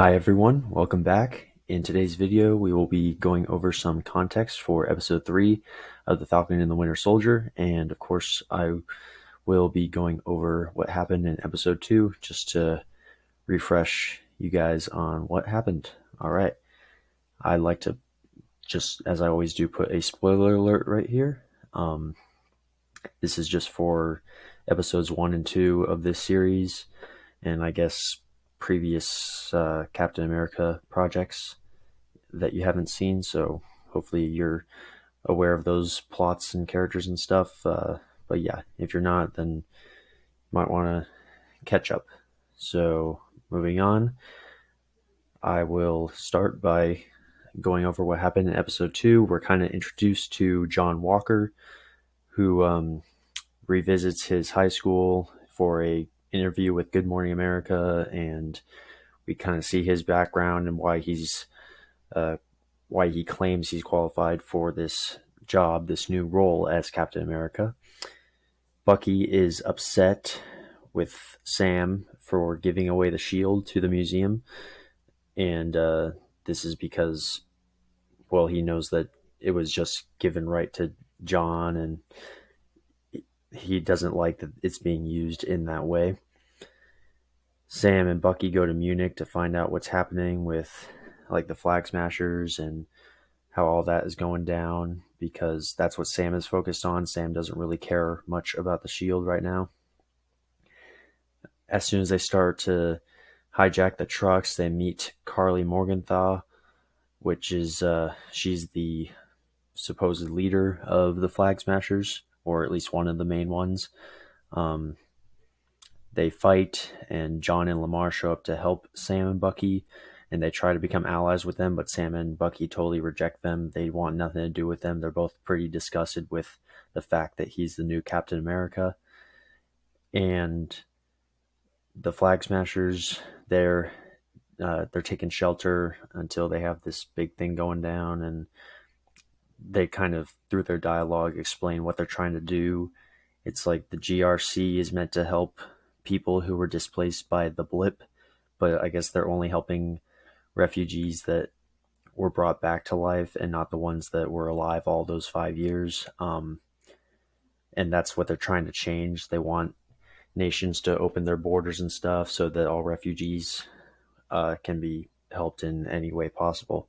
Hi everyone, welcome back. In today's video, we will be going over some context for episode 3 of The Falcon and the Winter Soldier, and of course I will be going over what happened in episode 2 just to refresh you guys on what happened. Alright, I'd like to, just as I always do, put a spoiler alert right here. This is just for episodes 1 and 2 of this series, and I guess previous Captain America projects that you haven't seen, so hopefully you're aware of those plots and characters and stuff. But yeah, if you're not, then you might want to catch up. So moving on, I will start by going over what happened in episode 2. We're kind of introduced to John Walker, who revisits his high school for a interview with Good Morning America, and we kind of see his background and why he claims he's qualified for this job, this new role as Captain America. Bucky is upset with Sam for giving away the shield to the museum, and this is because, well, he knows that it was just given right to John, and he doesn't like that it's being used in that way. Sam and Bucky go to Munich to find out what's happening with like the Flag Smashers and how all that is going down, because that's what Sam is focused on. Sam doesn't really care much about the shield right now. As soon as they start to hijack the trucks, they meet Carly Morgenthau, which is she's the supposed leader of the Flag Smashers, or at least one of the main ones. They fight, and John and Lamar show up to help Sam and Bucky, and they try to become allies with them, but Sam and Bucky totally reject them. They want nothing to do with them. They're both pretty disgusted with the fact that he's the new Captain America. And the Flag Smashers, they're taking shelter until they have this big thing going down, and they kind of, through their dialogue, explain what they're trying to do. It's like the GRC is meant to help people who were displaced by the blip, but I guess they're only helping refugees that were brought back to life and not the ones that were alive all those 5 years. And that's what they're trying to change. They want nations to open their borders and stuff so that all refugees can be helped in any way possible.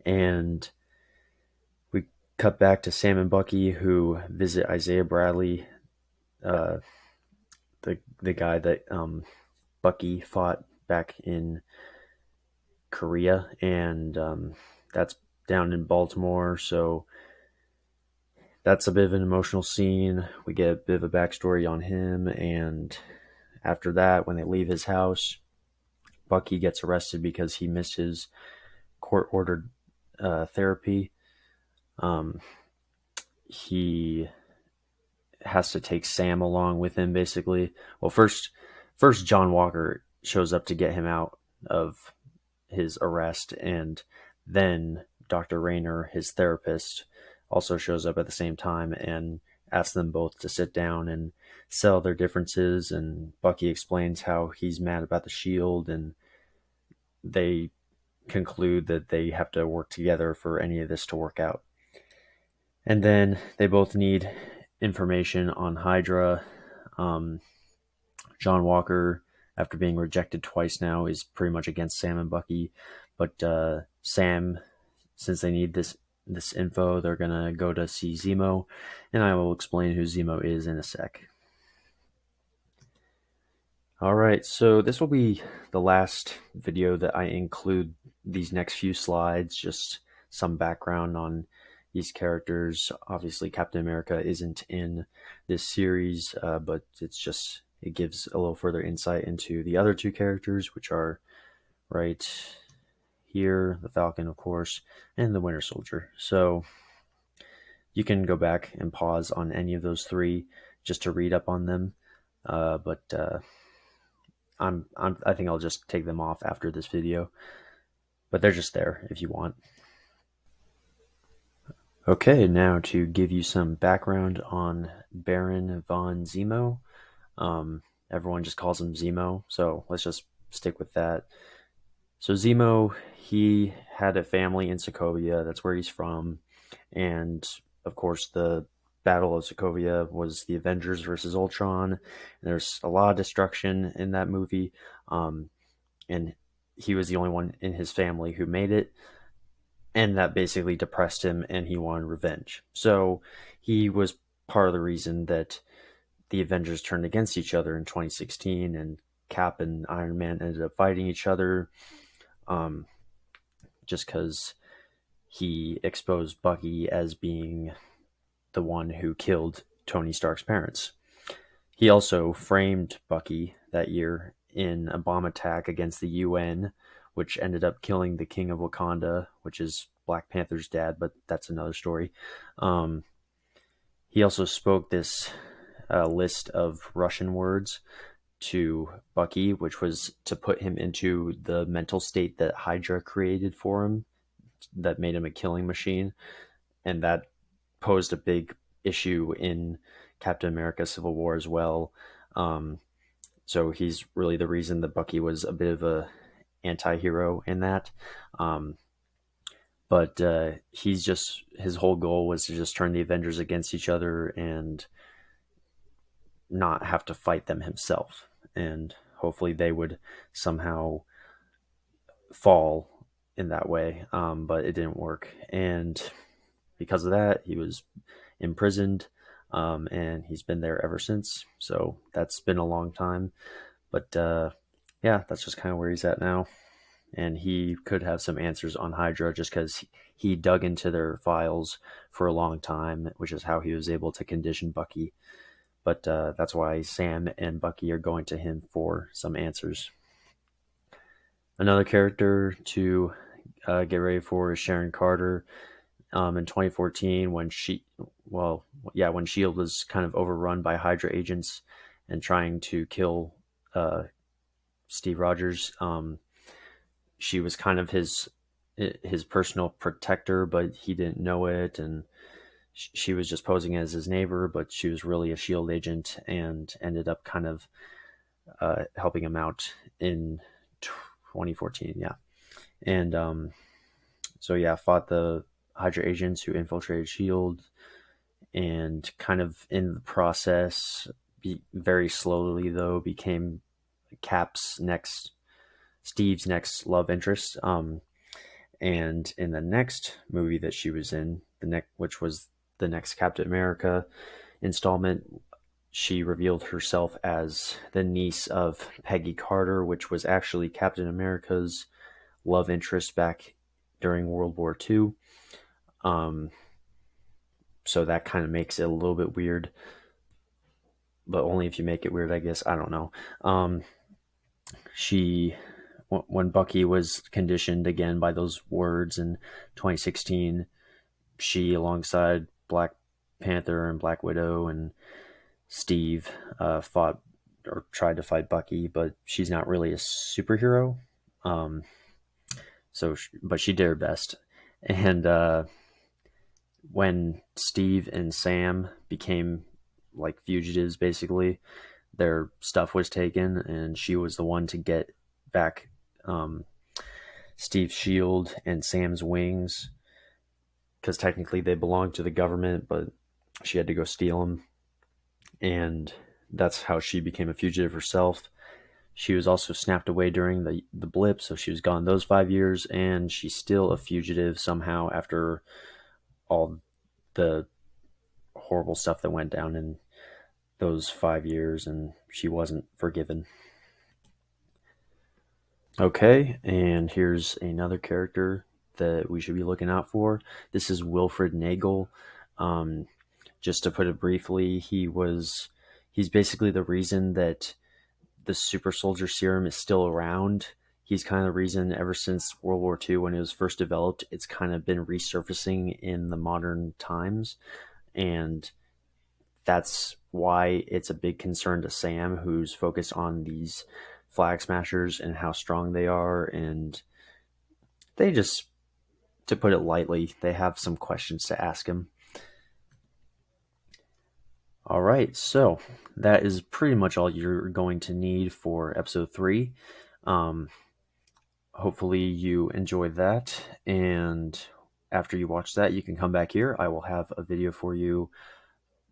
And we cut back to Sam and Bucky, who visit Isaiah Bradley, the guy that Bucky fought back in Korea, and that's down in Baltimore. So that's a bit of an emotional scene. We get a bit of a backstory on him, and after that, when they leave his house, Bucky gets arrested because he missed his court-ordered therapy. He has to take Sam along with him, basically. Well, first John Walker shows up to get him out of his arrest, and then Dr. Rayner, his therapist, also shows up at the same time and asks them both to sit down and settle their differences. And Bucky explains how he's mad about the shield, and they conclude that they have to work together for any of this to work out. And then they both need information on Hydra. John Walker, after being rejected twice now, is pretty much against Sam and Bucky. But Sam, since they need this info, they're going to go to see Zemo, and I will explain who Zemo is in a sec. Alright, so this will be the last video that I include these next few slides, just some background on these characters. Obviously, Captain America isn't in this series, but it gives a little further insight into the other two characters, which are right here, the Falcon, of course, and the Winter Soldier. So you can go back and pause on any of those three just to read up on them, but I think I'll just take them off after this video, but they're just there if you want. Okay, now to give you some background on Baron von Zemo. Everyone just calls him Zemo, so let's just stick with that. So Zemo, he had a family in Sokovia. That's where he's from. And of course, the Battle of Sokovia was the Avengers versus Ultron. And there's a lot of destruction in that movie. Um, and he was the only one in his family who made it. And that basically depressed him, and he wanted revenge. So he was part of the reason that the Avengers turned against each other in 2016, and Cap and Iron Man ended up fighting each other, um, just because he exposed Bucky as being the one who killed Tony Stark's parents. He also framed Bucky that year in a bomb attack against the UN, which ended up killing the King of Wakanda, which is Black Panther's dad, but that's another story. Um, he also spoke this list of Russian words to Bucky, which was to put him into the mental state that Hydra created for him, that made him a killing machine. And that posed a big issue in Captain America Civil War as well. Um, so he's really the reason that Bucky was a bit of a anti-hero in that. Um, but he's just, his whole goal was to just turn the Avengers against each other and not have to fight them himself. And hopefully they would somehow fall in that way. But it didn't work. And because of that, he was imprisoned, and he's been there ever since. So that's been a long time. But yeah, that's just kind of where he's at now. And he could have some answers on Hydra just because he dug into their files for a long time, which is how he was able to condition Bucky. But that's why Sam and Bucky are going to him for some answers. Another character to get ready for is Sharon Carter. In 2014, when when Shield was kind of overrun by Hydra agents and trying to kill Steve Rogers. She was kind of his personal protector, but he didn't know it, and she was just posing as his neighbor, but she was really a Shield agent and ended up kind of helping him out in 2014. Yeah, and so yeah, fought the Hydra agents who infiltrated Shield, and kind of in the process, very slowly though, became Steve's next love interest. And in the next movie that she was in, which was the next Captain America installment, she revealed herself as the niece of Peggy Carter, which was actually Captain America's love interest back during World War II. So that kind of makes it a little bit weird, but only if you make it weird, I guess. I don't know. She When Bucky was conditioned again by those words in 2016, she, alongside Black Panther and Black Widow and Steve, fought or tried to fight Bucky, but she's not really a superhero. Um, but she did her best. And when Steve and Sam became like fugitives, basically, their stuff was taken, and she was the one to get back Steve's shield and Sam's wings, because technically they belonged to the government, but she had to go steal them. And that's how she became a fugitive herself. She was also snapped away during the blip, so she was gone those 5 years, and she's still a fugitive somehow after all the horrible stuff that went down in those 5 years, and she wasn't forgiven. Okay, and here's another character that we should be looking out for. This is Wilfred Nagel. Um, just to put it briefly, he's basically the reason that the super soldier serum is still around. He's kind of the reason ever since World War II, when it was first developed, it's kind of been resurfacing in the modern times. And that's why it's a big concern to Sam, who's focused on these flag smashers and how strong they are. And they just, to put it lightly, they have some questions to ask him. All right, so that is pretty much all you're going to need for episode 3. hopefully you enjoyed that. And after you watch that, you can come back here. I will have a video for you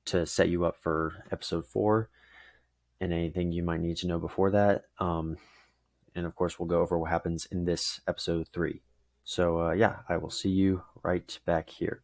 to set you up for episode 4 and anything you might need to know before that. And of course, we'll go over what happens in this episode 3. So, yeah, I will see you right back here.